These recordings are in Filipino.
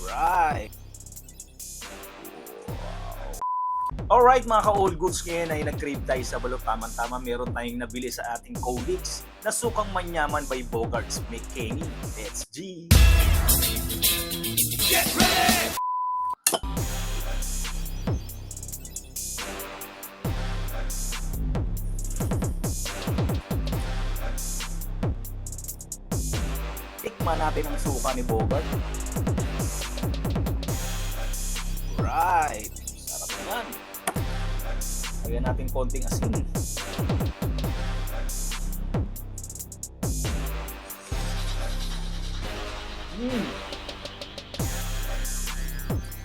Alright. Alright mga ka-all goods, ngayon ay nag-crave tayo sa balot. Tama-tama, meron tayong nabili sa ating Colix na Sukang Manyaman by Bogarts McKinney. Let's G! Get ready! Tikman natin ang suka ni Bogart. Alright, sarap yan. Lagyan natin konting asin.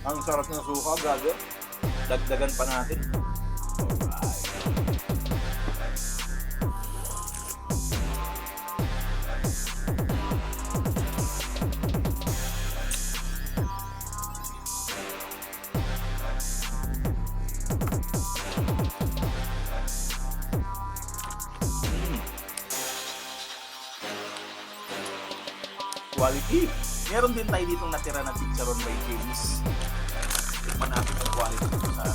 Ang sarap ng suka, brother. Dagdagan pa natin. Alright. Quality. Meron din tayo ditong natira na chicharon by James. Tikman natin yung quality sa